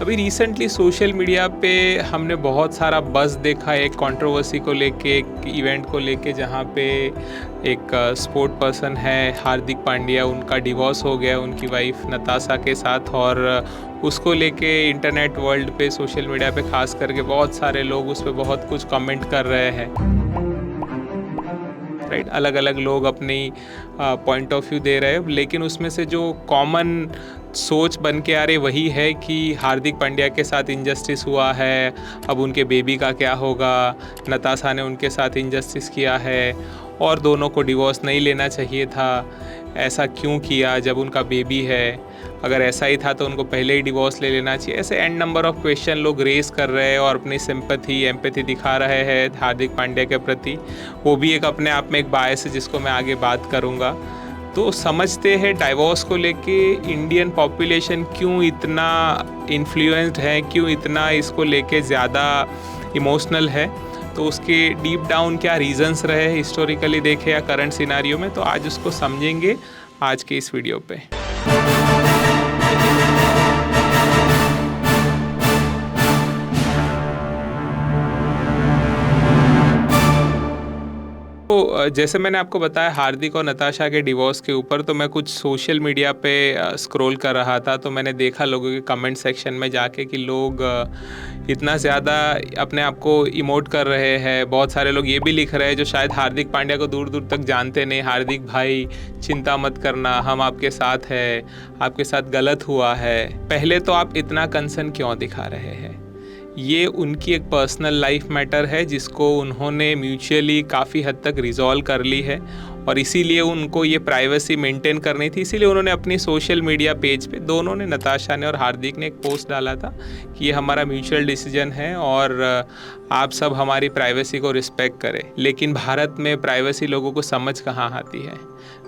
अभी recently social media पे हमने बहुत सारा बज़ देखा एक कंट्रोवर्सी को लेके, एक इवेंट को लेके, जहाँ पे एक स्पोर्ट पर्सन है हार्दिक पांड्या, उनका डिवोर्स हो गया उनकी वाइफ नताशा के साथ। और उसको लेके इंटरनेट वर्ल्ड पे, सोशल मीडिया पे खास करके बहुत सारे लोग उस पर बहुत कुछ कमेंट कर रहे हैं, राइट। अलग अलग लोग अपनी पॉइंट ऑफ व्यू दे रहे हैं, लेकिन उसमें से जो कॉमन सोच बन के आ रही वही है कि हार्दिक पांड्या के साथ इनजस्टिस हुआ है, अब उनके बेबी का क्या होगा, नताशा ने उनके साथ इनजस्टिस किया है और दोनों को डिवोर्स नहीं लेना चाहिए था, ऐसा क्यों किया जब उनका बेबी है, अगर ऐसा ही था तो उनको पहले ही डिवोर्स ले लेना चाहिए। ऐसे एंड नंबर ऑफ क्वेश्चन लोग रेस कर रहे हैं और अपनी सिंपैथी एम्पैथी दिखा रहे हैं हार्दिक पांड्या के प्रति। वो भी एक अपने आप में एक बायस है जिसको मैं आगे बात करूँगा। तो समझते हैं डाइवोर्स को लेके इंडियन पॉपुलेशन क्यों इतना इन्फ्लुएंस्ड है, क्यों इतना इसको लेके ज़्यादा इमोशनल है, तो उसके डीप डाउन क्या रीजंस रहे हिस्टोरिकली देखे या करंट सिनारियो में, तो आज उसको समझेंगे आज के इस वीडियो पे। तो जैसे मैंने आपको बताया हार्दिक और नताशा के डिवोर्स के ऊपर, तो मैं कुछ सोशल मीडिया पे स्क्रॉल कर रहा था, तो मैंने देखा लोगों के कमेंट सेक्शन में जाके कि लोग इतना ज़्यादा अपने आप को इमोट कर रहे हैं। बहुत सारे लोग ये भी लिख रहे हैं जो शायद हार्दिक पांड्या को दूर दूर तक जानते नहीं, हार्दिक भाई चिंता मत करना, हम आपके साथ हैं, आपके साथ गलत हुआ है, पहले तो आप इतना कंसर्न क्यों दिखा रहे हैं। ये उनकी एक पर्सनल लाइफ मैटर है जिसको उन्होंने म्यूचुअली काफ़ी हद तक रिजॉल्व कर ली है और इसीलिए उनको ये प्राइवेसी मेंटेन करनी थी। इसीलिए उन्होंने अपनी सोशल मीडिया पेज पे, दोनों ने, नताशा ने और हार्दिक ने, एक पोस्ट डाला था कि ये हमारा म्यूचुअल डिसीजन है और आप सब हमारी प्राइवेसी को रिस्पेक्ट करें। लेकिन भारत में प्राइवेसी लोगों को समझ कहाँ आती है।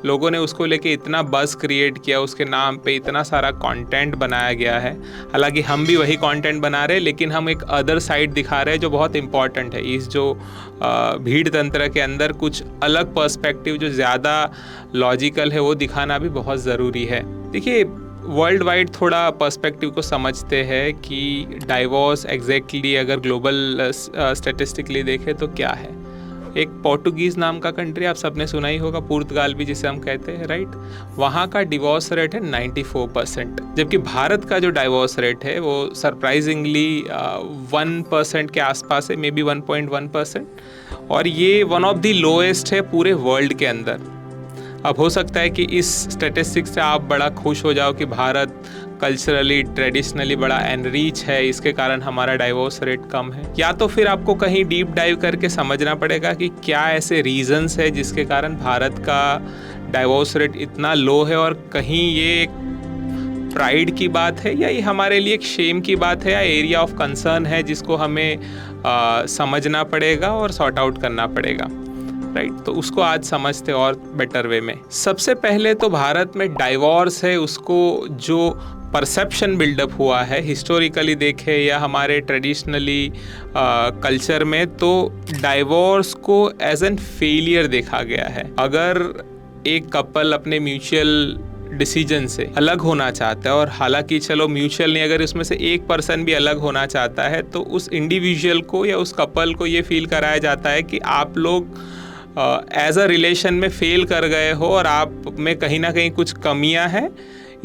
लोगों ने उसको लेके इतना बज़ क्रिएट किया, उसके नाम पे इतना सारा कंटेंट बनाया गया है। हालांकि हम भी वही कंटेंट बना रहे हैं, लेकिन हम एक अदर साइड दिखा रहे हैं जो बहुत इंपॉर्टेंट है। इस जो भीड़ तंत्र के अंदर कुछ अलग पर्सपेक्टिव जो ज़्यादा लॉजिकल है वो दिखाना भी बहुत ज़रूरी है। देखिए, वर्ल्ड वाइड थोड़ा पर्सपेक्टिव को समझते हैं कि डाइवोर्स एग्जैक्टली अगर ग्लोबल स्टैटिस्टिकली देखें तो क्या है। एक पोर्टुगीज़ नाम का कंट्री आप सबने सुना ही होगा, पुर्तगाल भी जिसे हम कहते हैं, राइट। वहाँ का डिवोर्स रेट है 94%, जबकि भारत का जो डाइवोर्स रेट है वो सरप्राइजिंगली 1% के आसपास है, मे बी 1.1%, और ये वन ऑफ द लोएस्ट है पूरे वर्ल्ड के अंदर। अब हो सकता है कि इस स्टैटिस्टिक्स से आप बड़ा खुश हो जाओ कि भारत कल्चरली ट्रेडिशनली बड़ा एनरिच है, इसके कारण हमारा डाइवोर्स रेट कम है, या तो फिर आपको कहीं डीप डाइव करके समझना पड़ेगा कि क्या ऐसे रीजंस है जिसके कारण भारत का डाइवोर्स रेट इतना लो है, और कहीं ये एक प्राइड की बात है या ये हमारे लिए एक शेम की बात है या एरिया ऑफ कंसर्न है जिसको हमें समझना पड़ेगा और सॉर्ट आउट करना पड़ेगा, राइट। तो उसको आज समझते और बेटर वे में। सबसे पहले तो भारत में डाइवोर्स है उसको जो परसेप्शन बिल्डअप हुआ है हिस्टोरिकली देखे या हमारे ट्रेडिशनली कल्चर में, तो डाइवोर्स को एज एन फेलियर देखा गया है। अगर एक कपल अपने म्यूचुअल डिसीजन से अलग होना चाहता है, और हालांकि चलो म्यूचुअल नहीं, अगर उसमें से एक पर्सन भी अलग होना चाहता है, तो उस इंडिविजुअल को या उस कपल को ये फील कराया जाता है कि आप लोग एज अ रिलेशन में फेल कर गए हो और आप में कहीं ना कहीं कुछ कमियां हैं,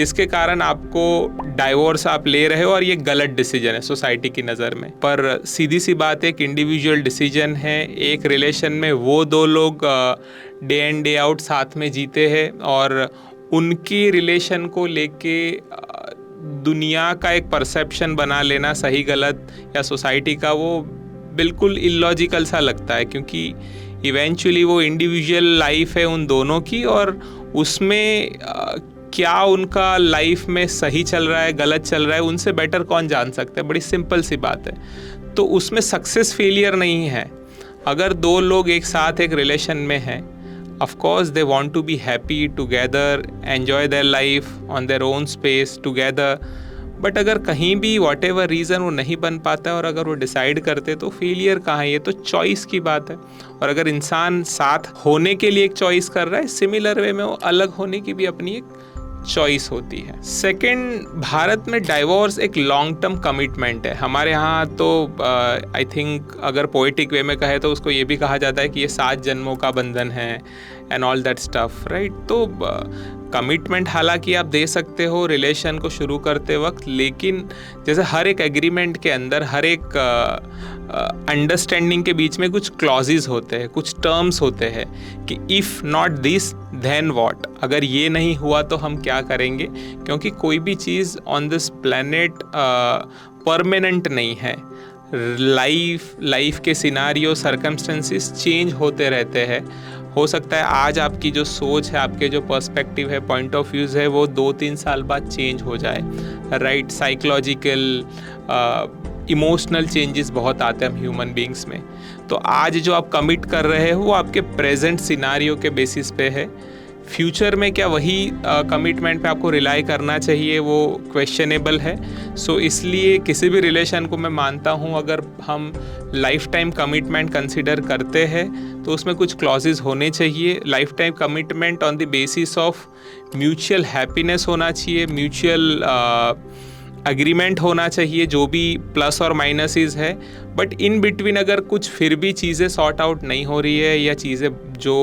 इसके कारण आपको डाइवोर्स आप ले रहे हो और ये गलत डिसीजन है सोसाइटी की नज़र में। पर सीधी सी बात है, एक इंडिविजुअल डिसीजन है। एक रिलेशन में वो दो लोग डे इन डे आउट साथ में जीते हैं और उनकी रिलेशन को लेके दुनिया का एक परसेप्शन बना लेना सही गलत या सोसाइटी का, वो बिल्कुल इलॉजिकल सा लगता है, क्योंकि इवेंचुअली वो इंडिविजुअल लाइफ है उन दोनों की, और उसमें क्या उनका लाइफ में सही चल रहा है गलत चल रहा है उनसे बेटर कौन जान सकता है। बड़ी सिंपल सी बात है। तो उसमें सक्सेस फेलियर नहीं है। अगर दो लोग एक साथ एक रिलेशन में हैं, of course they want to be happy together, enjoy their life on their own space together, but अगर कहीं भी वॉट एवर रीज़न वो नहीं बन पाता है और अगर वो डिसाइड करते तो फेलियर कहाँ है। ये तो चॉइस की बात है। और अगर इंसान साथ होने के लिए एक चॉइस कर रहा है, सिमिलर वे में वो अलग होने की भी अपनी एक चॉइस होती है। सेकंड, भारत में डाइवोर्स एक लॉन्ग टर्म कमिटमेंट है। हमारे यहाँ तो आई थिंक अगर पोएटिक वे में कहे तो उसको ये भी कहा जाता है कि ये 7 जन्मों का बंधन है and all that stuff, right. तो कमिटमेंट हालांकि आप दे सकते हो रिलेशन को शुरू करते वक्त, लेकिन जैसे हर एक एग्रीमेंट के अंदर, हर एक अंडरस्टैंडिंग के बीच में कुछ क्लॉजेज होते हैं, कुछ टर्म्स होते हैं कि if not this then what, अगर ये नहीं हुआ तो हम क्या करेंगे, क्योंकि कोई भी चीज़ ऑन दिस प्लैनेट परमानेंट नहीं है। लाइफ के सिनारियो, सर्कमस्टेंसेस चेंज होते रहते हैं। हो सकता है आज आपकी जो सोच है, आपके जो पर्सपेक्टिव है, पॉइंट ऑफ व्यूज़ है, वो 2-3 साल बाद चेंज हो जाए, राइट। साइकोलॉजिकल इमोशनल चेंजेस बहुत आते हैं हम ह्यूमन बींग्स में। तो आज जो आप कमिट कर रहे हो वो आपके प्रेजेंट सिनारियो के बेसिस पे है। फ्यूचर में क्या वही कमिटमेंट पे आपको रिलाई करना चाहिए, वो क्वेश्चनेबल है। सो इसलिए किसी भी रिलेशन को मैं मानता हूँ, अगर हम लाइफ टाइम कमिटमेंट कंसिडर करते हैं तो उसमें कुछ क्लॉजेज होने चाहिए। Life time commitment on the basis of mutual happiness होना चाहिए, म्यूचुअल एग्रीमेंट होना चाहिए, जो भी प्लस और माइनसेस है। बट इन बिटवीन अगर कुछ फिर भी चीज़ें सॉर्ट आउट नहीं हो रही है, या चीज़ें जो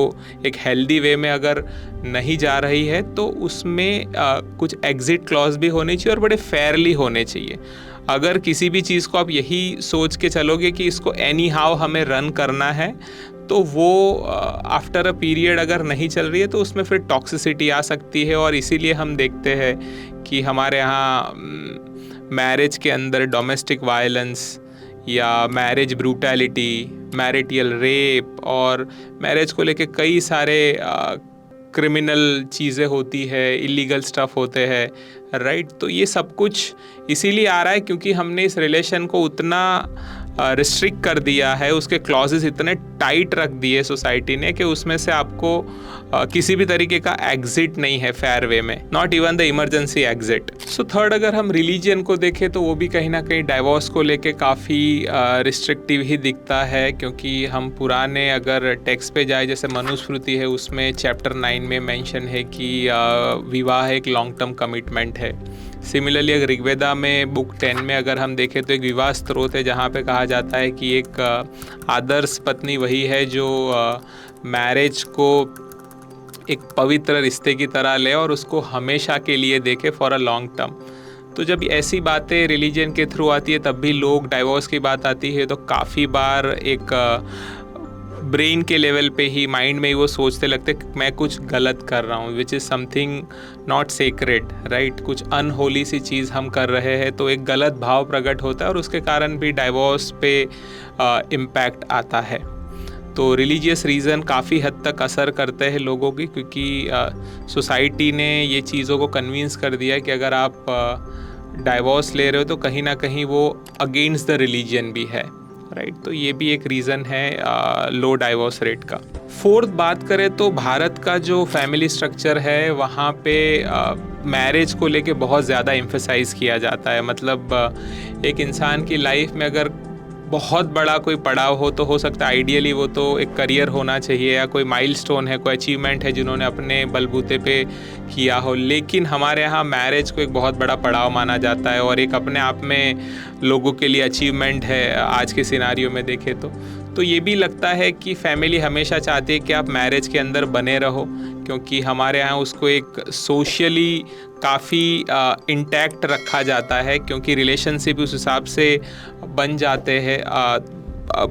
एक हेल्दी वे में अगर नहीं जा रही है, तो उसमें कुछ एग्जिट क्लॉज भी होने चाहिए और बड़े फेयरली होने चाहिए। अगर किसी भी चीज़ को आप यही सोच के चलोगे कि इसको एनी हाउ हमें रन करना है, तो वो आफ्टर अ पीरियड अगर नहीं चल रही है तो उसमें फिर टॉक्सिसिटी आ सकती है। और इसीलिए हम देखते हैं कि हमारे यहाँ मैरिज के अंदर डोमेस्टिक वायलेंस या मैरिज ब्रूटैलिटी, मैरिटल रेप और मैरिज को लेके कई सारे क्रिमिनल चीज़ें होती है, इलीगल स्टफ़ होते हैं, राइट। तो ये सब कुछ इसीलिए आ रहा है क्योंकि हमने इस रिलेशन को उतना रिस्ट्रिक्ट कर दिया है, उसके क्लॉजेस इतने टाइट रख दिए सोसाइटी ने कि उसमें से आपको किसी भी तरीके का एग्जिट नहीं है फेयर वे में, not even the emergency exit. So third, अगर हम रिलीजन को देखें तो वो भी कहीं ना कहीं डाइवोर्स को लेके काफ़ी रिस्ट्रिक्टिव ही दिखता है, क्योंकि हम पुराने अगर टेक्स्ट पे जाए, जैसे मनुस्मृति है, उसमें चैप्टर 9 में मेंशन है कि विवाह एक लॉन्ग टर्म कमिटमेंट है। सिमिलरली अगर ऋग्वेदा में बुक 10 में अगर हम देखें तो एक विवाह स्त्रोत है जहाँ पे कहा जाता है कि एक आदर्श पत्नी वही है जो मैरिज को एक पवित्र रिश्ते की तरह ले और उसको हमेशा के लिए देखे, फॉर अ लॉन्ग टर्म। तो जब ऐसी बातें रिलीजन के थ्रू आती है तब भी लोग, डाइवोर्स की बात आती है तो काफ़ी बार एक ब्रेन के लेवल पे ही, माइंड में ही वो सोचते लगते कि मैं कुछ गलत कर रहा हूँ, which is something not sacred, right. कुछ अनहोली सी चीज़ हम कर रहे हैं, तो एक गलत भाव प्रकट होता है और उसके कारण भी डाइवोर्स पे इम्पैक्ट आता है। तो रिलीजियस रीज़न काफ़ी हद तक असर करते हैं लोगों की, क्योंकि सोसाइटी ने ये चीज़ों को कन्विंस कर दिया है कि अगर आप डाइवोर्स ले रहे हो तो कहीं ना कहीं वो अगेंस्ट द रिलीजन भी है, राइट। तो ये भी एक रीज़न है लो डाइवोर्स रेट का। फोर्थ बात करें तो भारत का जो फैमिली स्ट्रक्चर है वहाँ पे मैरिज को लेके बहुत ज़्यादा एम्फसाइज़ किया जाता है। मतलब एक इंसान की लाइफ में अगर बहुत बड़ा कोई पड़ाव हो सकता है आइडियली वो तो एक करियर होना चाहिए, या कोई माइलस्टोन है, कोई अचीवमेंट है जिन्होंने अपने बलबूते पे किया हो। लेकिन हमारे यहाँ मैरिज को एक बहुत बड़ा पड़ाव माना जाता है और एक अपने आप में लोगों के लिए अचीवमेंट है आज के सिनारियो में देखें तो ये भी लगता है कि फैमिली हमेशा चाहती है कि आप मैरिज के अंदर बने रहो, क्योंकि हमारे यहाँ उसको एक सोशली काफ़ी इंटैक्ट रखा जाता है, क्योंकि रिलेशनशिप उस हिसाब से बन जाते हैं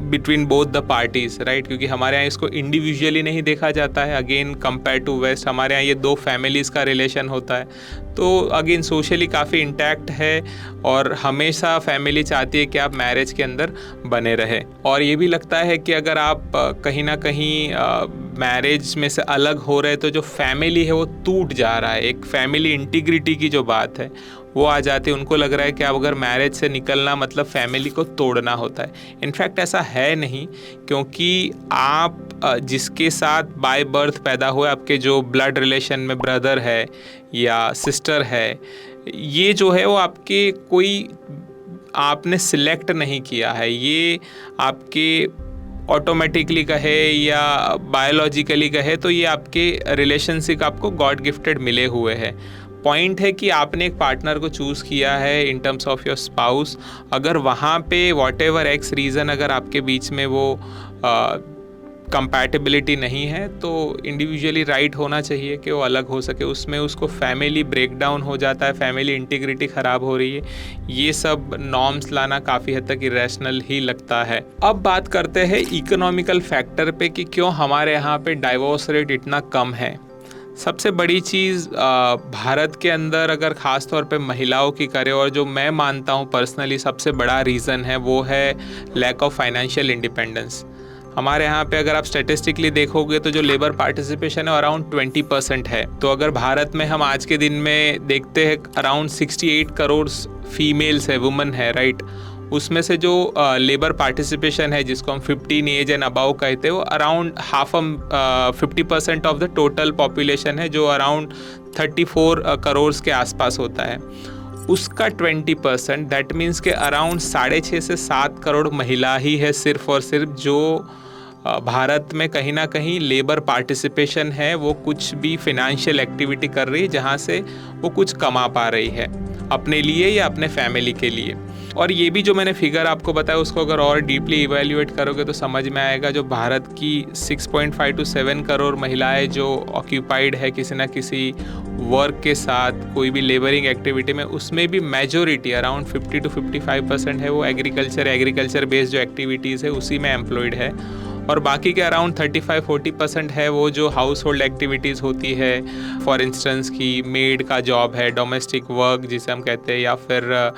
between both the parties, right. क्योंकि हमारे यहाँ इसको इंडिविजुअली नहीं देखा जाता है, अगेन कंपेयर टू वेस्ट हमारे यहाँ ये 2 फैमिलीज़ का रिलेशन होता है, तो अगेन सोशली काफ़ी इंटैक्ट है और हमेशा फैमिली चाहती है कि आप मैरिज के अंदर बने रहे। और ये भी लगता है कि अगर आप कहीं ना कहीं मैरिज में से अलग हो रहे तो जो फैमिली है वो टूट जा रहा है, एक फैमिली इंटीग्रिटी की जो बात है वो आ जाती है। उनको लग रहा है कि अब अगर मैरिज से निकलना मतलब फैमिली को तोड़ना होता है। इनफैक्ट ऐसा है नहीं, क्योंकि आप जिसके साथ बाय बर्थ पैदा हुए, आपके जो ब्लड रिलेशन में ब्रदर है या सिस्टर है, ये जो है वो आपके कोई आपने सिलेक्ट नहीं किया है, ये आपके ऑटोमेटिकली कहे या बायोलॉजिकली कहे तो ये आपके रिलेशनशिप आपको गॉड गिफ्टेड मिले हुए हैं। पॉइंट है कि आपने एक पार्टनर को चूज़ किया है in terms of your spouse, अगर वहाँ पे वॉट एवर एक्स रीज़न अगर आपके बीच में वो कंपैटिबिलिटी नहीं है तो इंडिविजुअली राइट होना चाहिए कि वो अलग हो सके। उसमें उसको फैमिली ब्रेकडाउन हो जाता है, फैमिली इंटीग्रिटी ख़राब हो रही है, ये सब नॉर्म्स लाना काफ़ी हद तक इरेशनल ही लगता है। अब बात करते हैं इकोनॉमिकल फैक्टर पे कि क्यों हमारे यहाँ पे डाइवोर्स रेट इतना कम है। सबसे बड़ी चीज़ भारत के अंदर अगर ख़ास तौर पे महिलाओं की करें, और जो मैं मानता हूँ पर्सनली सबसे बड़ा रीज़न है, वो है लैक ऑफ फाइनेंशियल इंडिपेंडेंस। हमारे यहाँ पे अगर आप स्टैटिस्टिकली देखोगे तो जो लेबर पार्टिसिपेशन है अराउंड 20% है। तो अगर भारत में हम आज के दिन में देखते हैं अराउंड 68 करोड़ फीमेल्स है, वुमेन है, राइट। उसमें से जो लेबर पार्टिसिपेशन है जिसको हम 15 एज एंड अबाव कहते हैं, वो around 50% of the total population है, जो अराउंड 34 करोड़ के आसपास होता है। उसका 20% दैट मीन्स के अराउंड 6.5 से 7 करोड़ महिला ही है सिर्फ और सिर्फ, जो भारत में कहीं ना कहीं लेबर पार्टिसिपेशन है, वो कुछ भी फिनेंशियल एक्टिविटी कर रही है जहाँ से वो कुछ कमा पा रही है अपने लिए या अपने फैमिली के लिए। और ये भी जो मैंने फिगर आपको बताया उसको अगर और डीपली इवैल्यूएट करोगे तो समझ में आएगा, जो भारत की 6.5 to 7 करोड़ महिलाएं जो ऑक्यूपाइड है किसी ना किसी वर्क के साथ, कोई भी लेबरिंग एक्टिविटी में, उसमें भी मेजोरिटी अराउंड 50 to 55% है वो एग्रीकल्चर बेस्ड जो एक्टिविटीज़ है उसी में एम्प्लॉयड है। और बाकी के अराउंड 35-40% है वो जो हाउस होल्ड एक्टिविटीज़ होती है, फॉर इंस्टेंस की मेड का जॉब है, डोमेस्टिक वर्क जिसे हम कहते हैं, या फिर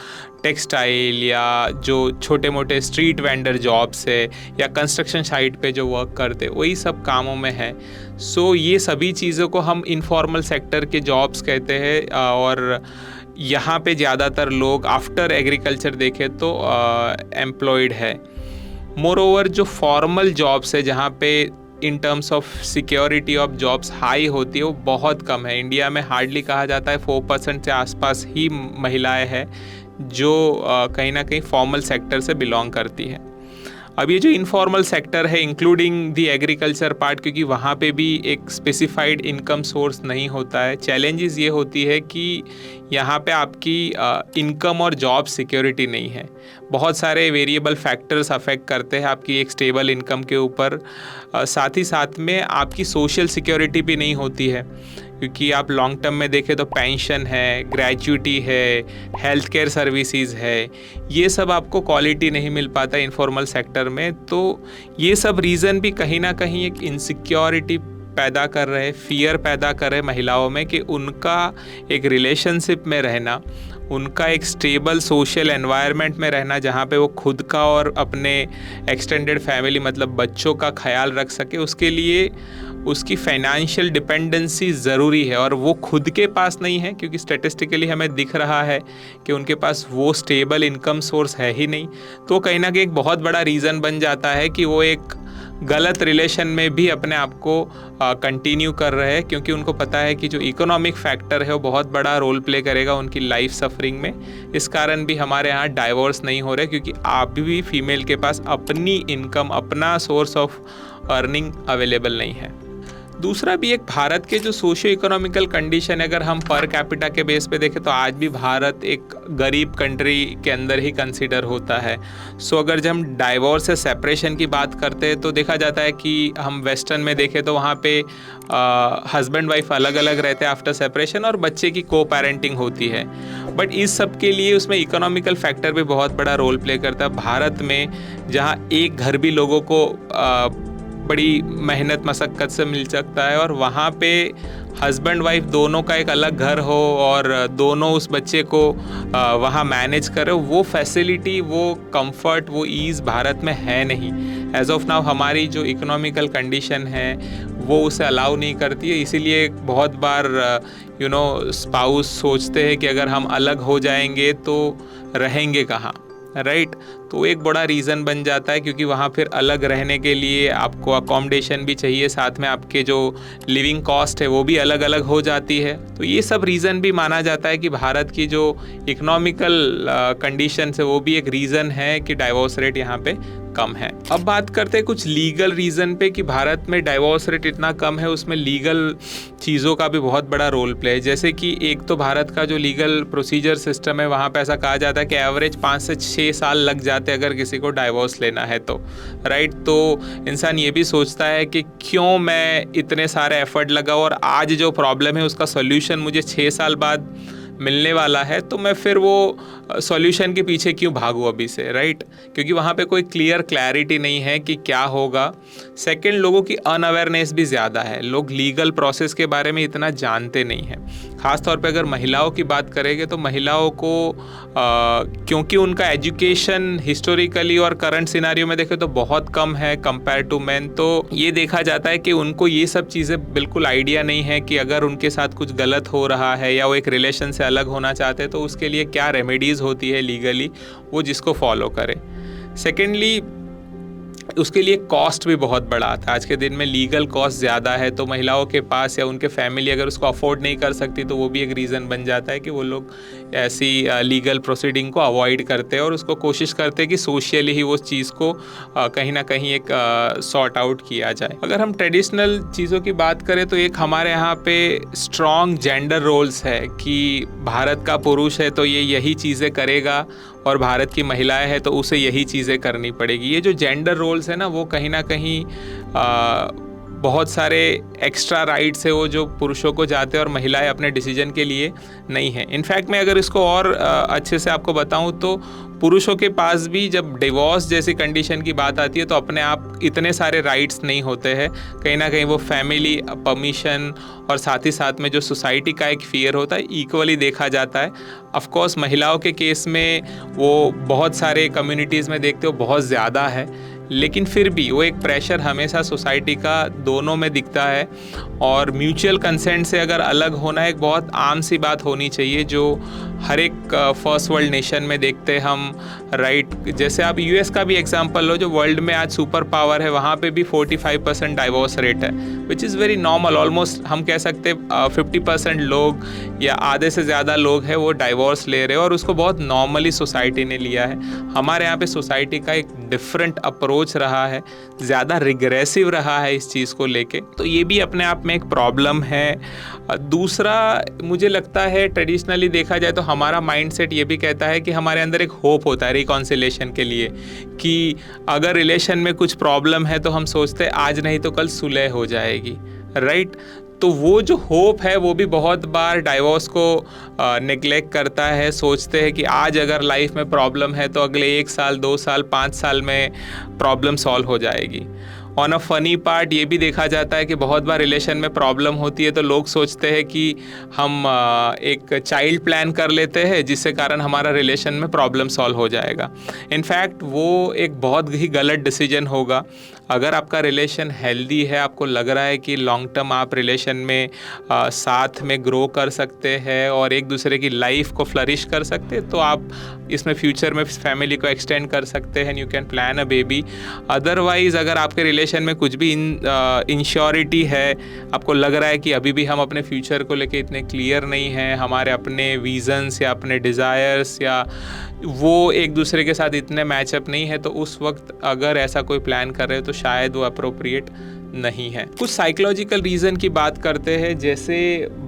टेक्सटाइल, या जो छोटे मोटे स्ट्रीट वेंडर जॉब्स है, या कंस्ट्रक्शन साइट पे जो वर्क करते, वही सब कामों में है। सो ये सभी चीज़ों को हम इनफॉर्मल सेक्टर के जॉब्स कहते हैं, और यहाँ पे ज़्यादातर लोग आफ्टर एग्रीकल्चर देखें तो एम्प्लॉयड है। मोरओवर जो फॉर्मल जॉब्स है जहाँ पे in terms of security of jobs high होती है, वो बहुत कम है। इंडिया में हार्डली कहा जाता है 4% से आसपास ही महिलाएं हैं जो कहीं ना कहीं फॉर्मल सेक्टर से बिलोंग करती है। अब ये जो इनफॉर्मल सेक्टर है इंक्लूडिंग दी एग्रीकल्चर पार्ट, क्योंकि वहाँ पे भी एक स्पेसिफाइड इनकम सोर्स नहीं होता है, चैलेंजेस ये होती है कि यहाँ पे आपकी इनकम और जॉब सिक्योरिटी नहीं है। बहुत सारे वेरिएबल फैक्टर्स अफेक्ट करते हैं आपकी एक स्टेबल इनकम के ऊपर। साथ ही साथ में आपकी सोशल सिक्योरिटी भी नहीं होती है, क्योंकि आप लॉन्ग टर्म में देखें तो पेंशन है, ग्रेच्युटी है, हेल्थ केयर सर्विसेज है, ये सब आपको क्वालिटी नहीं मिल पाता इनफॉर्मल सेक्टर में। तो ये सब रीज़न भी कहीं ना कहीं एक इनसिक्योरिटी पैदा कर रहे, फियर पैदा कर रहे महिलाओं में कि उनका एक रिलेशनशिप में रहना, उनका एक स्टेबल सोशल एनवायरनमेंट में रहना जहाँ पे वो खुद का और अपने एक्सटेंडेड फैमिली मतलब बच्चों का ख्याल रख सके, उसके लिए उसकी फाइनेंशियल डिपेंडेंसी ज़रूरी है, और वो खुद के पास नहीं है, क्योंकि स्टैटिस्टिकली हमें दिख रहा है कि उनके पास वो स्टेबल इनकम सोर्स है ही नहीं। तो कहीं ना कहीं एक बहुत बड़ा रीज़न बन जाता है कि वो एक गलत रिलेशन में भी अपने आप को कंटिन्यू कर रहे हैं, क्योंकि उनको पता है कि जो इकोनॉमिक फैक्टर है वो बहुत बड़ा रोल प्ले करेगा उनकी लाइफ सफरिंग में। इस कारण भी हमारे यहाँ डाइवोर्स नहीं हो रहे, क्योंकि आप भी फीमेल के पास अपनी इनकम, अपना सोर्स ऑफ अर्निंग अवेलेबल नहीं है। दूसरा भी एक भारत के जो सोशियो इकोनॉमिकल कंडीशन है, अगर हम पर कैपिटा के बेस पे देखें तो आज भी भारत एक गरीब कंट्री के अंदर ही कंसीडर होता है। सो अगर जब हम डाइवोर्स से सेपरेशन की बात करते हैं तो देखा जाता है कि हम वेस्टर्न में देखें तो वहाँ पे हस्बैंड वाइफ अलग अलग रहते हैं आफ्टर सेपरेशन, और बच्चे की को पेरेंटिंग होती है। बट इस सब के लिए उसमें इकोनॉमिकल फैक्टर भी बहुत बड़ा रोल प्ले करता है। भारत में जहाँ एक घर भी लोगों को बड़ी मेहनत मशक्क़त से मिल सकता है, और वहाँ पे हस्बैंड वाइफ दोनों का एक अलग घर हो और दोनों उस बच्चे को वहाँ मैनेज करें, वो फैसिलिटी, वो कंफर्ट, वो ईज़ भारत में है नहीं। एज ऑफ नाउ हमारी जो इकोनॉमिकल कंडीशन है वो उसे अलाउ नहीं करती है। इसीलिए बहुत बार स्पाउस सोचते हैं कि अगर हम अलग हो जाएंगे तो रहेंगे कहाँ, राइट। तो एक बड़ा रीज़न बन जाता है, क्योंकि वहाँ फिर अलग रहने के लिए आपको अकोमोडेशन भी चाहिए, साथ में आपके जो लिविंग कॉस्ट है वो भी अलग अलग हो जाती है। तो ये सब रीज़न भी माना जाता है कि भारत की जो इकोनॉमिकल कंडीशन है वो भी एक रीज़न है कि डाइवोर्स रेट यहाँ पे कम है। अब बात करते हैं कुछ लीगल रीज़न पे कि भारत में डाइवोर्स रेट इतना कम है, उसमें लीगल चीज़ों का भी बहुत बड़ा रोल प्ले है। जैसे कि एक तो भारत का जो लीगल प्रोसीजर सिस्टम है, वहाँ पे ऐसा कहा जाता है कि एवरेज 5 से 6 साल लग जाते हैं अगर किसी को डाइवोर्स लेना है तो, राइट। तो इंसान ये भी सोचता है कि क्यों मैं इतने सारे एफर्ट लगाऊं और आज जो प्रॉब्लम है उसका सॉल्यूशन मुझे 6 साल बाद मिलने वाला है, तो मैं फिर वो सॉल्यूशन के पीछे क्यों भागूं अभी से, राइट। क्योंकि वहाँ पे कोई क्लियर क्लैरिटी नहीं है कि क्या होगा। सेकंड, लोगों की अनअवेयरनेस भी ज़्यादा है, लोग लीगल प्रोसेस के बारे में इतना जानते नहीं हैं। ख़ास तौर पे अगर महिलाओं की बात करेंगे तो महिलाओं को क्योंकि उनका एजुकेशन हिस्टोरिकली और करंट सिनारियो में देखें तो बहुत कम है कंपेयर टू मैन, तो ये देखा जाता है कि उनको ये सब चीज़ें बिल्कुल आइडिया नहीं है कि अगर उनके साथ कुछ गलत हो रहा है या वो एक रिलेशन से अलग होना चाहते हैं तो उसके लिए क्या रेमेडीज़ होती है लीगली, वो जिसको फॉलो करे। सेकेंडली, उसके लिए कॉस्ट भी बहुत बड़ा आता है। आज के दिन में लीगल कॉस्ट ज़्यादा है, तो महिलाओं के पास या उनके फैमिली अगर उसको अफोर्ड नहीं कर सकती तो वो भी एक रीज़न बन जाता है कि वो लोग ऐसी लीगल प्रोसीडिंग को अवॉइड करते हैं और उसको कोशिश करते हैं कि सोशली ही वो चीज़ को कहीं ना कहीं एक सॉर्ट आउट किया जाए। अगर हम ट्रेडिशनल चीज़ों की बात करें तो एक हमारे यहाँ पे स्ट्रॉन्ग जेंडर रोल्स है कि भारत का पुरुष है तो ये यही चीज़ें करेगा और भारत की महिलाएं हैं तो उसे यही चीज़ें करनी पड़ेगी। ये जो जेंडर रोल्स है ना, वो कहीं ना कहीं बहुत सारे एक्स्ट्रा राइट्स है वो जो पुरुषों को जाते हैं और महिलाएं अपने डिसीजन के लिए नहीं है। इनफैक्ट मैं अगर इसको और अच्छे से आपको बताऊं तो पुरुषों के पास भी जब डिवोर्स जैसी कंडीशन की बात आती है तो अपने आप इतने सारे राइट्स नहीं होते हैं। कहीं ना कहीं वो फैमिली परमिशन और साथ ही साथ में जो सोसाइटी का एक फियर होता है इक्वली देखा जाता है। ऑफ कोर्स महिलाओं के केस में वो बहुत सारे कम्युनिटीज़ में देखते हो बहुत ज़्यादा है, लेकिन फिर भी वो एक प्रेशर हमेशा सोसाइटी का दोनों में दिखता है और म्यूचुअल कंसेंट से अगर अलग होना एक बहुत आम सी बात होनी चाहिए जो हर एक फर्स्ट वर्ल्ड नेशन में देखते हैं हम, राइट। जैसे आप यूएस का भी एग्जांपल लो जो वर्ल्ड में आज सुपर पावर है, वहाँ पे भी 45% डाइवोर्स रेट है, विच इज़ वेरी नॉर्मल। ऑलमोस्ट हम कह सकते हैं 50% लोग या आधे से ज़्यादा लोग हैं वो डाइवोर्स ले रहे हैं और उसको बहुत नॉर्मली सोसाइटी ने लिया है। हमारे यहाँ पे सोसाइटी का एक डिफरेंट अप्रोच रहा है, ज़्यादा रिग्रेसिव रहा है इस चीज़ को लेके, तो ये भी अपने आप में एक प्रॉब्लम है। दूसरा, मुझे लगता है ट्रेडिशनली देखा जाए तो हमारा माइंडसेट ये भी कहता है कि हमारे अंदर एक होप होता है रिकॉन्सिलेशन के लिए कि अगर रिलेशन में कुछ प्रॉब्लम है तो हम सोचते हैं आज नहीं तो कल सुलह हो जाएगी, राइट। तो वो जो होप है वो भी बहुत बार डाइवोर्स को नेग्लेक्ट करता है। सोचते हैं कि आज अगर लाइफ में प्रॉब्लम है तो अगले 1 साल 2 साल 5 साल में प्रॉब्लम सॉल्व हो जाएगी। ऑन अ फनी पार्ट ये भी देखा जाता है कि बहुत बार रिलेशन में प्रॉब्लम होती है तो लोग सोचते हैं कि हम एक चाइल्ड प्लान कर लेते हैं जिससे कारण हमारा रिलेशन में प्रॉब्लम सॉल्व हो जाएगा। इनफैक्ट वो एक बहुत ही गलत डिसीजन होगा। अगर आपका रिलेशन हेल्दी है, आपको लग रहा है कि लॉन्ग टर्म आप रिलेशन में साथ में ग्रो कर सकते हैं और एक दूसरे की लाइफ को फ्लरिश कर सकते हैं, तो आप इसमें फ्यूचर में फैमिली को एक्सटेंड कर सकते हैं, you can plan a baby. Otherwise अगर आपके रिलेशन में कुछ भी इनश्योरिटी है, आपको लग रहा है कि अभी भी हम अपने फ्यूचर को लेके इतने क्लियर नहीं हैं, हमारे अपने विजन्स या अपने डिज़ायर्स या वो एक दूसरे के साथ इतने मैचअप नहीं है, तो उस वक्त अगर ऐसा कोई प्लान कर रहे हो तो शायद वो अप्रोप्रिएट नहीं है। कुछ साइकोलॉजिकल रीज़न की बात करते हैं, जैसे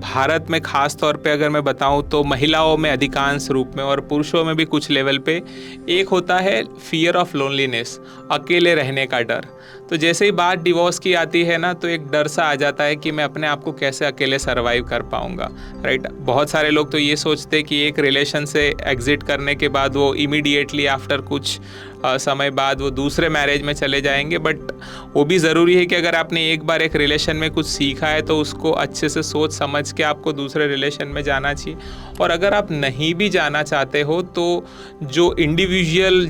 भारत में ख़ास तौर पे अगर मैं बताऊं तो महिलाओं में अधिकांश रूप में और पुरुषों में भी कुछ लेवल पे एक होता है फियर ऑफ लोनलीनेस, अकेले रहने का डर। तो जैसे ही बात डिवोर्स की आती है ना, तो एक डर सा आ जाता है कि मैं अपने आप को कैसे अकेले सर्वाइव कर पाऊंगा, राइट। बहुत सारे लोग तो ये सोचते हैं कि एक रिलेशन से एग्जिट करने के बाद वो इमीडिएटली आफ्टर कुछ समय बाद वो दूसरे मैरिज में चले जाएंगे, बट वो भी ज़रूरी है कि अगर आपने एक बार एक रिलेशन में कुछ सीखा है तो उसको अच्छे से सोच समझ के आपको दूसरे रिलेशन में जाना चाहिए। और अगर आप नहीं भी जाना चाहते हो तो जो इंडिविजुअल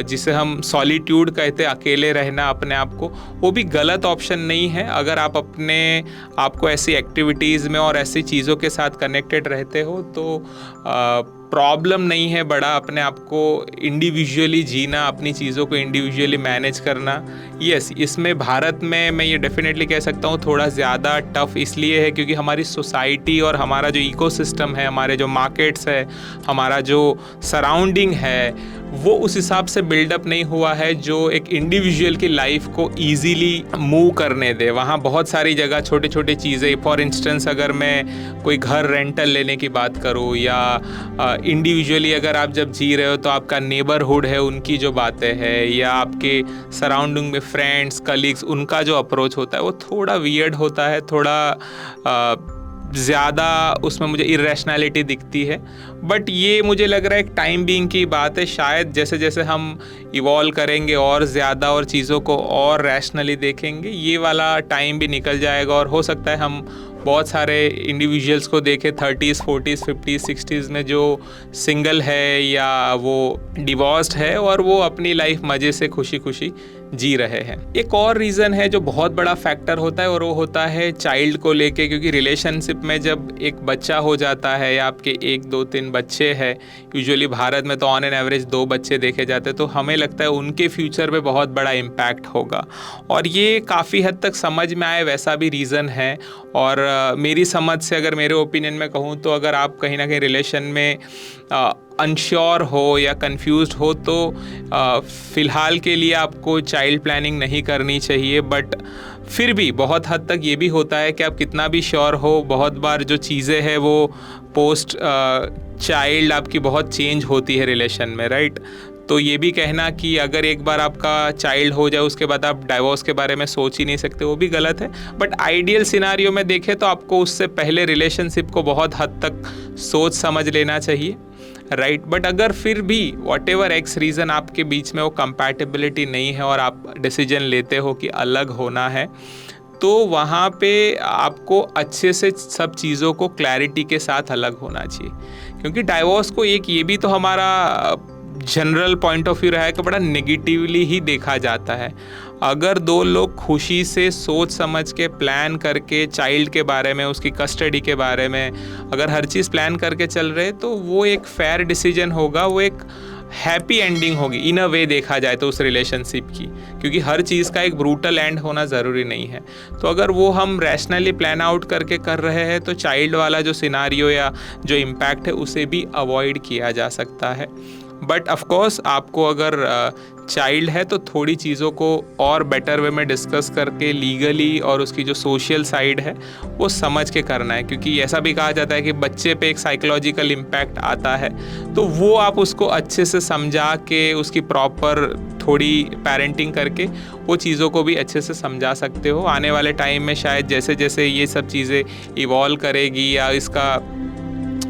जिसे हम सॉलिट्यूड कहते हैं, अकेले रहना अपने आप को, वो भी गलत ऑप्शन नहीं है। अगर आप अपने आपको ऐसी एक्टिविटीज़ में और ऐसी चीज़ों के साथ कनेक्टेड रहते हो तो प्रॉब्लम नहीं है बड़ा अपने आप को इंडिविजुअली जीना, अपनी चीज़ों को इंडिविजुअली मैनेज करना। यस, इसमें भारत में मैं ये डेफिनेटली कह सकता हूँ थोड़ा ज़्यादा टफ इसलिए है क्योंकि हमारी सोसाइटी और हमारा जो इकोसिस्टम है, हमारे जो मार्केट्स है, हमारा जो सराउंडिंग है, वो उस हिसाब से बिल्डअप नहीं हुआ है जो एक इंडिविजुअल की लाइफ को ईजीली मूव करने दे। वहाँ बहुत सारी जगह छोटे छोटे चीज़ें, फॉर इंस्टेंस अगर मैं कोई घर रेंटल लेने की बात करूँ या इंडिविजुअली अगर आप जब जी रहे हो तो आपका नेबरहुड है, उनकी जो बातें हैं, या आपके सराउंडिंग में फ्रेंड्स कलीग्स, उनका जो अप्रोच होता है वो थोड़ा वियर्ड होता है, थोड़ा ज़्यादा उसमें मुझे इरेशनैलिटी दिखती है। बट ये मुझे लग रहा है एक टाइम बीइंग की बात है। शायद जैसे जैसे हम इवॉल्व करेंगे और ज़्यादा और चीज़ों को और रैशनली देखेंगे, ये वाला टाइम भी निकल जाएगा और हो सकता है हम बहुत सारे इंडिविजुअल्स को देखें 30s 40s 50s 60s में जो सिंगल है या वो डिवोर्स्ड है और वो अपनी लाइफ मज़े से खुशी खुशी जी रहे हैं। एक और रीज़न है जो बहुत बड़ा फैक्टर होता है और वो होता है चाइल्ड को लेके, क्योंकि रिलेशनशिप में जब एक बच्चा हो जाता है या आपके 1 2 3 बच्चे हैं, यूजुअली भारत में तो ऑन एन एवरेज 2 बच्चे देखे जाते हैं, तो हमें लगता है उनके फ्यूचर पे बहुत बड़ा इम्पैक्ट होगा और ये काफ़ी हद तक समझ में आए वैसा भी रीज़न है। और मेरी समझ से अगर मेरे ओपिनियन में कहूँ तो अगर आप कहीं ना कहीं रिलेशन में अनश्योर हो या कंफ्यूज्ड हो तो फ़िलहाल के लिए आपको चाइल्ड प्लानिंग नहीं करनी चाहिए। बट फिर भी बहुत हद तक ये भी होता है कि आप कितना भी श्योर हो, बहुत बार जो चीज़ें हैं वो पोस्ट चाइल्ड आपकी बहुत चेंज होती है रिलेशन में, राइट। तो ये भी कहना कि अगर एक बार आपका चाइल्ड हो जाए उसके बाद आप डाइवोर्स के बारे में सोच ही नहीं सकते, वो भी गलत है। बट आइडियल सिनारियो में देखें तो आपको उससे पहले रिलेशनशिप को बहुत हद तक सोच समझ लेना चाहिए, राइट। बट अगर फिर भी वॉट एवर एक्स रीज़न आपके बीच में वो कंपैटिबिलिटी नहीं है और आप डिसीजन लेते हो कि अलग होना है, तो वहाँ पे आपको अच्छे से सब चीज़ों को क्लैरिटी के साथ अलग होना चाहिए। क्योंकि डाइवोर्स को एक ये भी तो हमारा जनरल पॉइंट ऑफ व्यू रहा है कि बड़ा नेगेटिवली ही देखा जाता है। अगर 2 लोग खुशी से सोच समझ के प्लान करके चाइल्ड के बारे में, उसकी कस्टडी के बारे में अगर हर चीज़ प्लान करके चल रहे तो वो एक फेयर डिसीजन होगा, वो एक हैप्पी एंडिंग होगी इन अ वे देखा जाए तो उस रिलेशनशिप की। क्योंकि हर चीज़ का एक ब्रूटल एंड होना ज़रूरी नहीं है। तो अगर वो हम रैशनली प्लान आउट करके कर रहे हैं तो चाइल्ड वाला जो सिनारियो या जो इम्पैक्ट है उसे भी अवॉइड किया जा सकता है। बट ऑफ कोर्स आपको अगर चाइल्ड है तो थोड़ी चीज़ों को और बेटर वे में डिस्कस करके लीगली और उसकी जो सोशल साइड है वो समझ के करना है। क्योंकि ऐसा भी कहा जाता है कि बच्चे पे एक साइकोलॉजिकल इम्पैक्ट आता है, तो वो आप उसको अच्छे से समझा के उसकी प्रॉपर थोड़ी पेरेंटिंग करके वो चीज़ों को भी अच्छे से समझा सकते हो। आने वाले टाइम में शायद जैसे जैसे ये सब चीज़ें इवॉल्व करेगी या इसका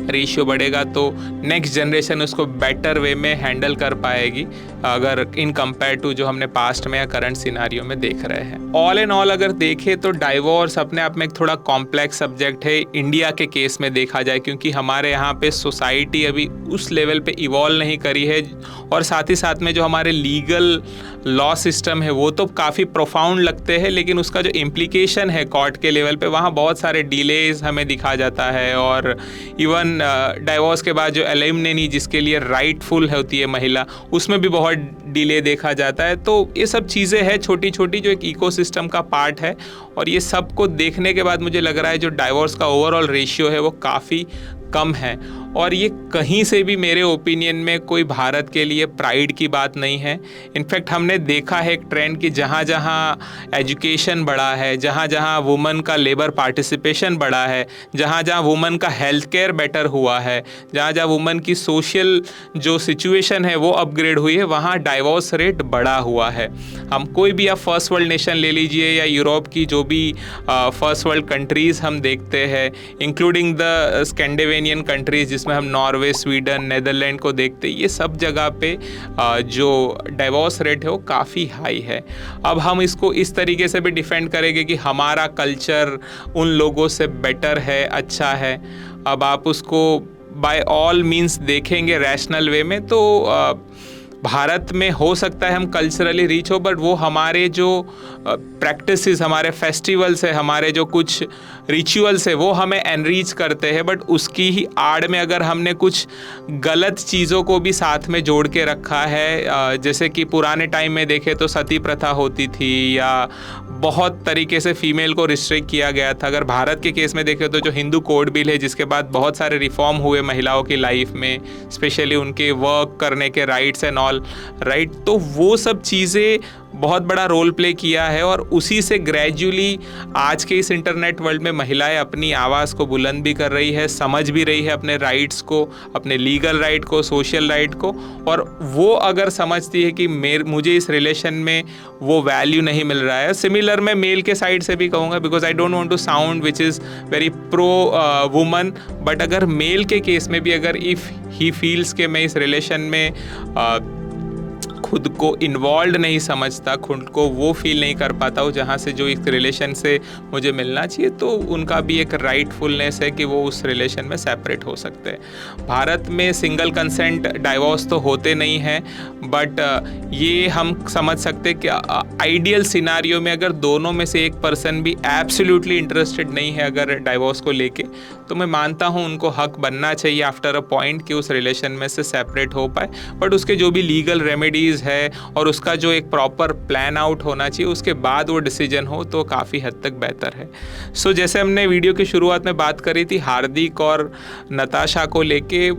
रेशियो बढ़ेगा तो नेक्स्ट जनरेशन उसको बेटर वे में हैंडल कर पाएगी, अगर इन कंपेयर टू जो हमने पास्ट में या करंट सिनारियो में देख रहे हैं। ऑल इन ऑल अगर देखें तो डाइवोर्स अपने आप में एक थोड़ा कॉम्प्लेक्स सब्जेक्ट है इंडिया के केस में देखा जाए, क्योंकि हमारे यहाँ पे सोसाइटी अभी उस लेवल पे इवॉल्व नहीं करी है और साथ ही साथ में जो हमारे लीगल लॉ सिस्टम है वो तो काफ़ी प्रोफाउंड लगते हैं, लेकिन उसका जो इम्प्लीकेशन है कोर्ट के लेवल पे वहाँ बहुत सारे डिलेज हमें दिखा जाता है। और इवन डाइवोर्स के बाद जो एलिमनी जिसके लिए राइटफुल होती है महिला, उसमें भी बहुत डिले देखा जाता है। तो ये सब चीज़ें हैं छोटी छोटी जो एक इकोसिस्टम का पार्ट है, और ये सब को देखने के बाद मुझे लग रहा है जो डाइवोर्स का ओवरऑल रेशियो है वो काफ़ी कम है। और ये कहीं से भी मेरे ओपिनियन में कोई भारत के लिए प्राइड की बात नहीं है। इनफैक्ट हमने देखा है एक ट्रेंड कि जहाँ जहाँ एजुकेशन बढ़ा है, जहाँ जहाँ वुमेन का लेबर पार्टिसिपेशन बढ़ा है, जहाँ जहाँ वुमेन का हेल्थ केयर बेटर हुआ है, जहाँ जहाँ वुमेन की सोशल जो सिचुएशन है वो अपग्रेड हुई है, वहाँ डाइवोर्स रेट बढ़ा हुआ है। हम कोई भी आप फर्स्ट वर्ल्ड नेशन ले लीजिए या यूरोप की जो भी फर्स्ट वर्ल्ड कंट्रीज़ हम देखते हैं, इंक्लूडिंग द स्कैंडिनेवियन कंट्रीज़ जिसमें हम नॉर्वे, स्वीडन, नेदरलैंड को देखते हैं, ये सब जगह पे जो डाइवोर्स रेट है वो काफ़ी हाई है। अब हम इसको इस तरीके से भी डिफेंड करेंगे कि हमारा कल्चर उन लोगों से बेटर है, अच्छा है। अब आप उसको बाय ऑल मीन्स देखेंगे रैशनल वे में तो भारत में हो सकता है हम कल्चरली रीच हो, बट वो हमारे जो प्रैक्टिसेस, हमारे फेस्टिवल्स है, हमारे जो कुछ रिचुअल्स है वो हमें एनरीच करते हैं। बट उसकी ही आड़ में अगर हमने कुछ गलत चीज़ों को भी साथ में जोड़ के रखा है, जैसे कि पुराने टाइम में देखें तो सती प्रथा होती थी या बहुत तरीके से फीमेल को रिस्ट्रिक्ट किया गया था। अगर भारत के केस में देखें तो जो हिंदू कोड बिल है, जिसके बाद बहुत सारे रिफॉर्म हुए महिलाओं की लाइफ में, स्पेशली उनके वर्क करने के राइट्स एंड ऑल राइट, तो वो सब चीज़ें बहुत बड़ा रोल प्ले किया है। और उसी से ग्रेजुअली आज के इस इंटरनेट वर्ल्ड में महिलाएं अपनी आवाज़ को बुलंद भी कर रही है, समझ भी रही है अपने राइट्स को, अपने लीगल राइट को, सोशल राइट को। और वो अगर समझती है कि मुझे इस रिलेशन में वो वैल्यू नहीं मिल रहा है, सिमिलर मैं मेल के साइड से भी कहूँगा, because I don't want to sound which is very pro woman, but अगर मेल के केस में भी अगर इफ़ ही फील्स के मैं इस रिलेशन में खुद को इन्वॉल्व नहीं समझता, खुद को वो फील नहीं कर पाता हूँ जहाँ से जो एक रिलेशन से मुझे मिलना चाहिए, तो उनका भी एक राइटफुलनेस है कि वो उस रिलेशन में सेपरेट हो सकते हैं। भारत में सिंगल कंसेंट डाइवोर्स तो होते नहीं हैं, बट ये हम समझ सकते कि आइडियल सिनारियो में अगर दोनों में से एक पर्सन भी एब्सोल्युटली इंटरेस्टेड नहीं है अगर डाइवोर्स को लेके, तो मैं मानता हूँ उनको हक बनना चाहिए आफ्टर अ पॉइंट कि उस रिलेशन में से सेपरेट हो पाए। बट उसके जो भी लीगल रेमेडीज़ है और उसका जो एक प्रॉपर प्लान आउट होना चाहिए, उसके बाद वो डिसीजन हो तो काफ़ी हद तक बेहतर है। सो जैसे हमने वीडियो की शुरुआत में बात करी थी हार्दिक और नताशा को लेके,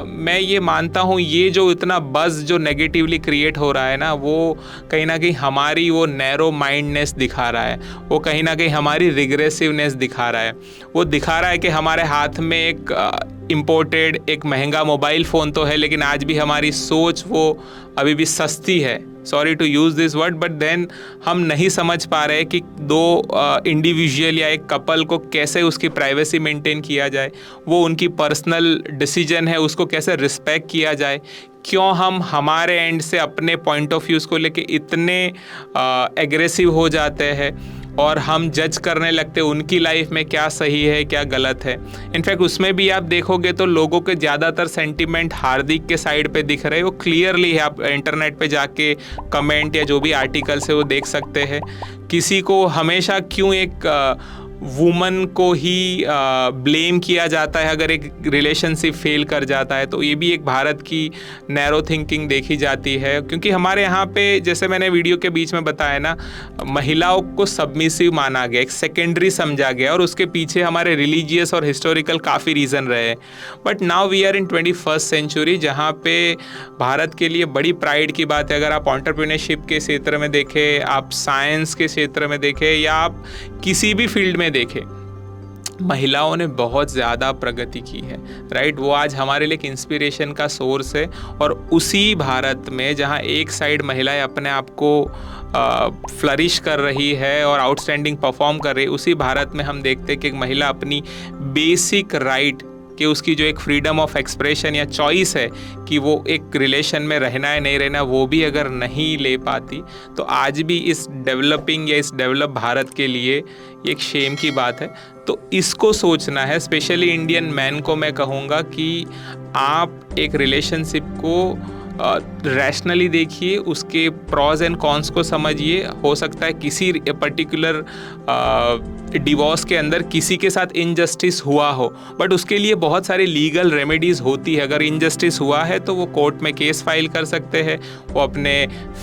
मैं ये मानता हूँ ये जो इतना बज़ जो नेगेटिवली क्रिएट हो रहा है ना, वो कहीं ना कहीं हमारी वो नैरो माइंडनेस दिखा रहा है, वो कहीं ना कहीं हमारी रिग्रेसिवनेस दिखा रहा है। वो दिखा रहा है कि हमारे हाथ में एक इम्पोर्टेड एक महंगा मोबाइल फ़ोन तो है, लेकिन आज भी हमारी सोच वो अभी भी सस्ती है। Sorry to use this word, but then हम नहीं समझ पा रहे कि दो इंडिविजुअल या एक कपल को कैसे उसकी प्राइवेसी मेंटेन किया जाए, वो उनकी पर्सनल डिसीजन है, उसको कैसे रिस्पेक्ट किया जाए। क्यों हम हमारे एंड से अपने पॉइंट ऑफ व्यूज़ को लेके इतने एग्रेसिव हो जाते हैं और हम जज करने लगते हैं उनकी लाइफ में क्या सही है क्या गलत है। इनफैक्ट उसमें भी आप देखोगे तो लोगों के ज़्यादातर सेंटीमेंट हार्दिक के साइड पे दिख रहे हैं, वो क्लियरली है। आप इंटरनेट पे जाके कमेंट या जो भी आर्टिकल्स है वो देख सकते हैं। किसी को हमेशा क्यों एक वुमन को ही ब्लेम किया जाता है अगर एक रिलेशनशिप फेल कर जाता है, तो ये भी एक भारत की नैरो थिंकिंग देखी जाती है। क्योंकि हमारे यहाँ पे जैसे मैंने वीडियो के बीच में बताया ना, महिलाओं को सबमिसिव माना गया, एक सेकेंडरी समझा गया, और उसके पीछे हमारे रिलीजियस और हिस्टोरिकल काफ़ी रीज़न रहे। But now we are in 21st century, जहाँ पे भारत के लिए बड़ी प्राइड की बात है। अगर आप एंटरप्रेन्योरशिप के क्षेत्र में देखें, आप साइंस के क्षेत्र में देखें, या आप किसी भी फील्ड में देखें, महिलाओं ने बहुत ज़्यादा प्रगति की है, राइट। वो आज हमारे लिए एक इंस्पिरेशन का सोर्स है। और उसी भारत में जहाँ एक साइड महिलाएं अपने आप को फ्लरिश कर रही है और आउटस्टैंडिंग परफॉर्म कर रही है, उसी भारत में हम देखते हैं कि एक महिला अपनी बेसिक राइट कि उसकी जो एक फ्रीडम ऑफ एक्सप्रेशन या चॉइस है कि वो एक रिलेशन में रहना है नहीं रहना, वो भी अगर नहीं ले पाती, तो आज भी इस डेवलपिंग या इस डेवलप भारत के लिए एक शेम की बात है। तो इसको सोचना है, स्पेशली इंडियन मैन को मैं कहूँगा कि आप एक रिलेशनशिप को रैशनली देखिए, उसके प्रॉज एंड कॉन्स को समझिए। हो सकता है किसी पर्टिकुलर डिवोर्स के अंदर किसी के साथ इनजस्टिस हुआ हो, बट उसके लिए बहुत सारी लीगल रेमेडीज़ होती है। अगर इनजस्टिस हुआ है तो वो कोर्ट में केस फाइल कर सकते हैं, वो अपने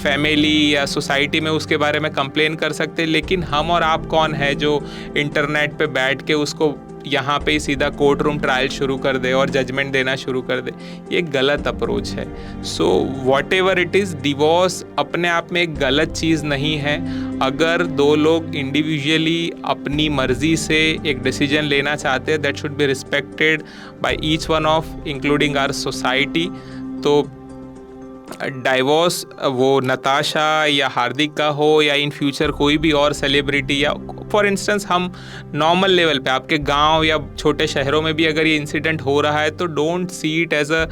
फैमिली या सोसाइटी में उसके बारे में कंप्लेन कर सकते हैं। लेकिन हम और आप कौन है जो इंटरनेट पे बैठ के उसको यहाँ पे सीधा कोर्ट रूम ट्रायल शुरू कर दे और जजमेंट देना शुरू कर दे। ये गलत अप्रोच है। So what ever it is, divorce अपने आप में एक गलत चीज़ नहीं है। अगर दो लोग इंडिविजुअली अपनी मर्जी से एक डिसीजन लेना चाहते हैं, that should be respected by each one of including our society. तो डाइवोर्स वो नताशा या हार्दिक का हो या इन फ्यूचर कोई भी और सेलिब्रिटी, या फॉर इंस्टेंस हम नॉर्मल लेवल पे आपके गांव या छोटे शहरों में भी अगर ये इंसिडेंट हो रहा है, तो don't see it as a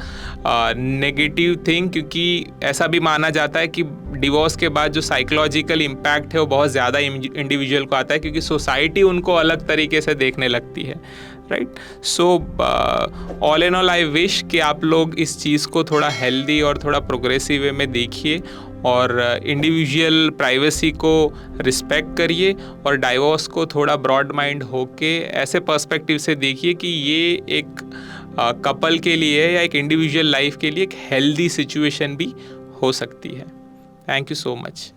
negative thing. क्योंकि ऐसा भी माना जाता है कि डिवोर्स के बाद जो साइकोलॉजिकल इम्पैक्ट है वो बहुत ज़्यादा इंडिविजुअल को आता है, क्योंकि सोसाइटी उनको अलग तरीके से देखने लगती है, right. So all in all I wish कि आप लोग इस चीज़ को थोड़ा हेल्दी और थोड़ा प्रोग्रेसिव वे में देखिए और इंडिविजुअल प्राइवेसी को रिस्पेक्ट करिए, और डाइवोर्स को थोड़ा ब्रॉड माइंड होके ऐसे पर्सपेक्टिव से देखिए कि ये एक कपल के लिए या एक इंडिविजुअल लाइफ के लिए एक हेल्दी सिचुएशन भी हो सकती है। Thank you so much.